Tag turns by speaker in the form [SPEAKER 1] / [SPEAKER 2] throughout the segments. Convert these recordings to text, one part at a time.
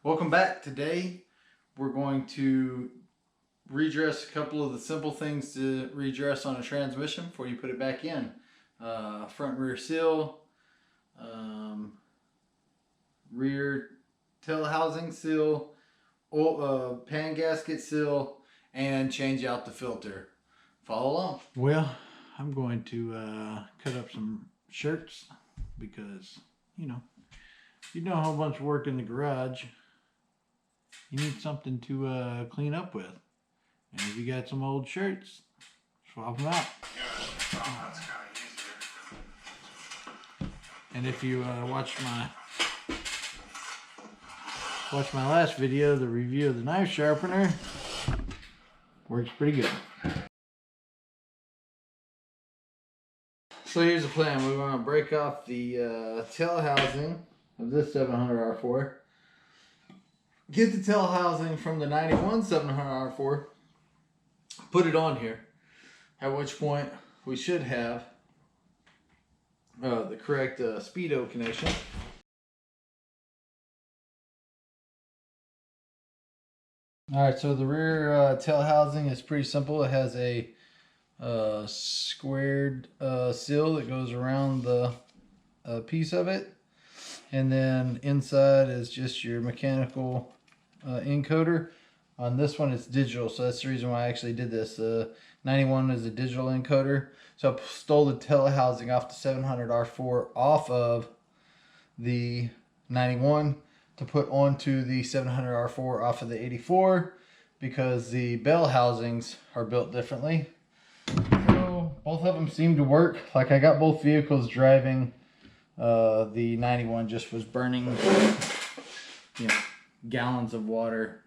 [SPEAKER 1] Welcome back. Today we're going to redress a couple of the simple things to redress on a transmission before you put it back in. Front and rear seal, rear tail housing seal, pan gasket seal, and change out the filter. Follow along. Well, I'm going to cut up some shirts because, you know a whole bunch of work in the garage. You need something to clean up with. And if you got some old shirts, swap them out. And if you watched my last video, the review of the knife sharpener, works pretty good. So here's the plan. We want to break off the tail housing of this 700R4. Get the tail housing from the 91 700R4. Put it on here. At which point we should have the correct speedo connection. Alright, so the rear tail housing is pretty simple. It has a squared seal that goes around the piece of it. And then inside is just your mechanical encoder. On this one it's digital, so that's the reason why I actually did this. 91 is a digital encoder. So I stole the tail housing off the 700R4 off of the 91 to put onto the 700R4 off of the 84 because the bell housings are built differently. So both of them seem to work. Like I got both vehicles driving. The 91 just was burning, gallons of water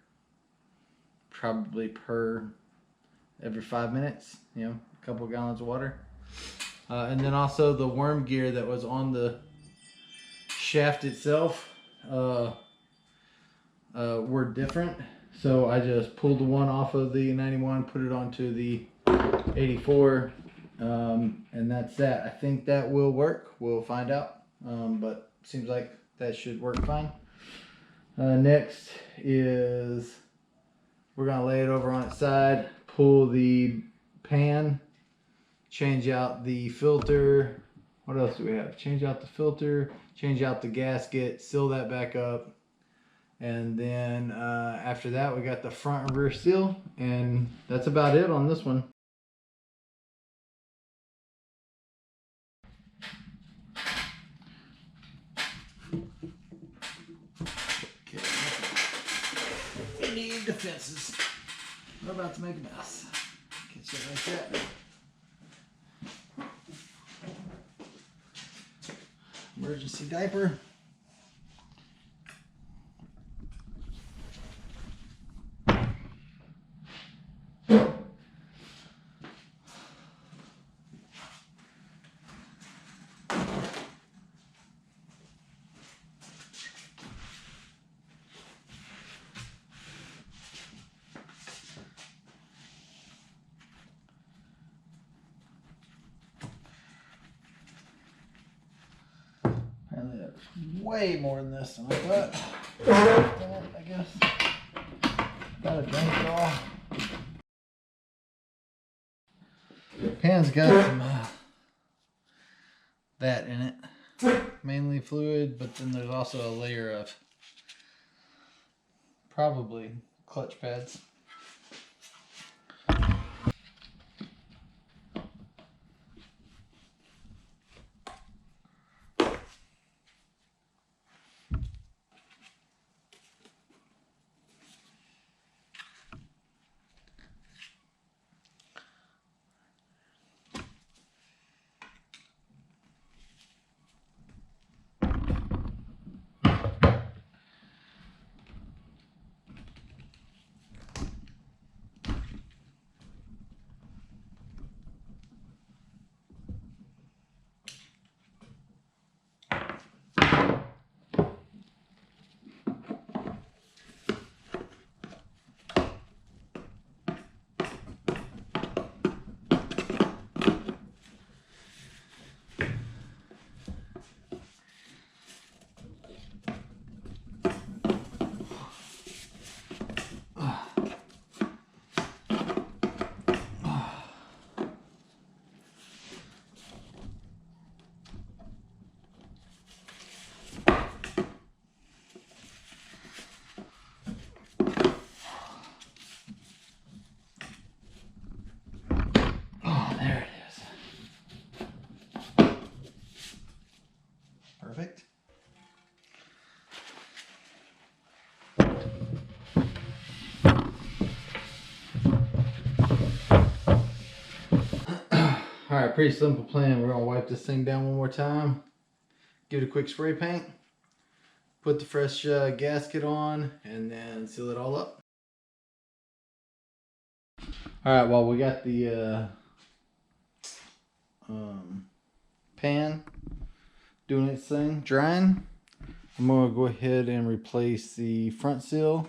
[SPEAKER 1] probably every 5 minutes, a couple gallons of water. And then also the worm gear that was on the shaft itself were different. So I just pulled the one off of the 91, put it onto the 84, and that's that. I think that will work. We'll find out. But seems like that should work fine. Next is we're going to lay it over on its side, pull the pan, change out the filter. What else do we have? Change out the filter, change out the gasket, seal that back up. And then after that we got the front and rear seal, and that's about it on this one. Defenses. We're about to make a mess. Catch it like that. Emergency diaper. Way more than this than I thought. I guess. Got a drink it all. Pan's got some that in it. Mainly fluid, but then there's also a layer of probably clutch pads. All right, pretty simple plan. We're gonna wipe this thing down one more time, give it a quick spray paint, put the fresh gasket on, and then seal it all up. All right, well, we got the pan doing its thing, drying. I'm gonna go ahead and replace the front seal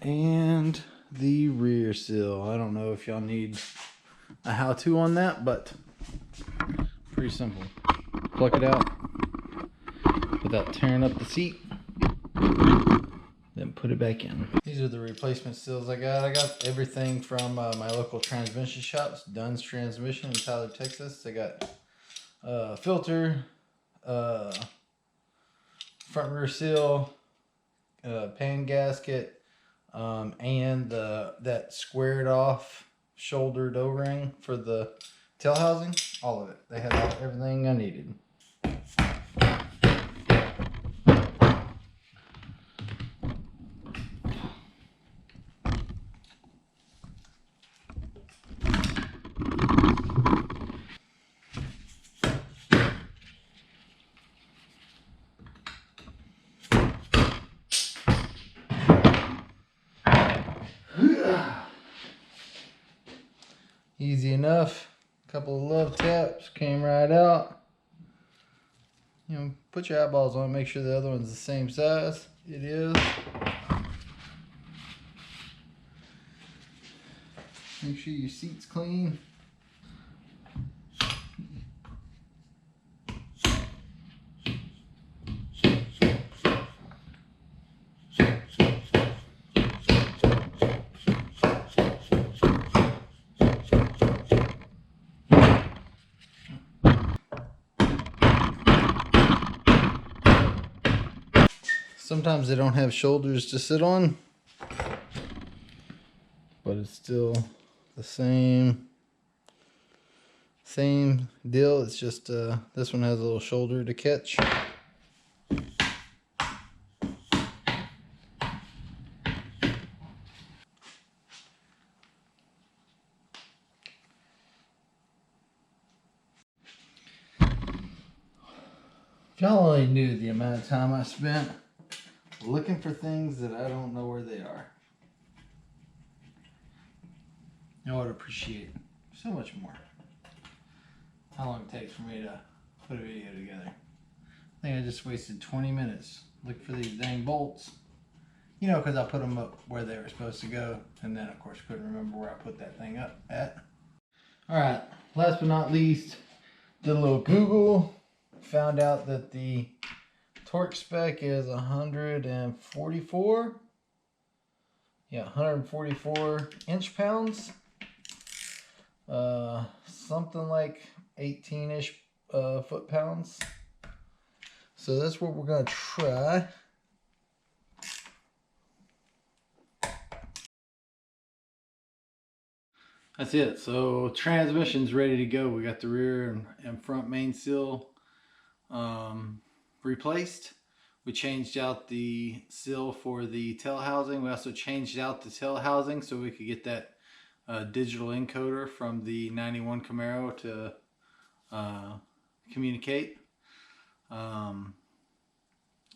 [SPEAKER 1] and the rear seal. I don't know if y'all need a how-to on that, but pretty simple. Pluck it out without tearing up the seat, then put it back in. These are the replacement seals I got. I got everything from my local transmission shops, Dunn's Transmission in Tyler, Texas. I got filter, front rear seal, pan gasket, and that squared off shouldered O-ring for the tail housing. All of it. They had everything I needed. Easy enough. Couple of love taps, came right out. You know, put your eyeballs on it, make sure the other one's the same size. It is. Make sure your seat's clean. Sometimes they don't have shoulders to sit on, but it's still the same deal. It's just this one has a little shoulder to catch. If y'all only knew the amount of time I spent looking for things that I don't know where they are, y'all would appreciate so much more how long it takes for me to put a video together. I think I just wasted 20 minutes looking for these dang bolts. You know, because I put them up where they were supposed to go, and then of course couldn't remember where I put that thing up at. Alright, last but not least, did a little Google, found out that the torque spec is 144. Yeah, 144 inch-pounds. Something like 18-ish foot-pounds. So that's what we're gonna try. That's it. So transmission's ready to go. We got the rear and front main seal replaced. We changed out the seal for the tail housing. We also changed out the tail housing so we could get that digital encoder from the 91 Camaro to communicate.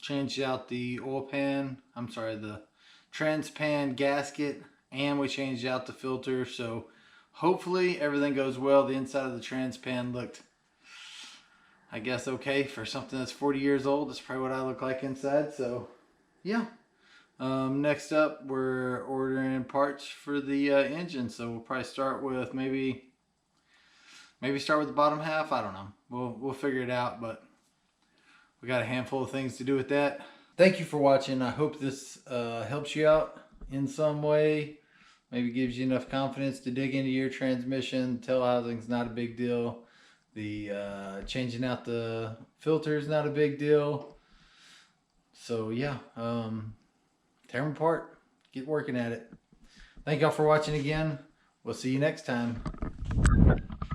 [SPEAKER 1] Changed out the the trans pan gasket, and we changed out the filter. So hopefully everything goes well. The inside of the trans pan looked, I guess, okay for something that's 40 years old. That's probably what I look like inside. So yeah. Next up, we're ordering parts for the engine. So we'll probably start with maybe start with the bottom half. I don't know. We'll figure it out, but we got a handful of things to do with that. Thank you for watching. I hope this helps you out in some way. Maybe gives you enough confidence to dig into your transmission. Tail housing's not a big deal. The changing out the filter is not a big deal. So yeah, tear them apart. Get working at it. Thank y'all for watching again. We'll see you next time.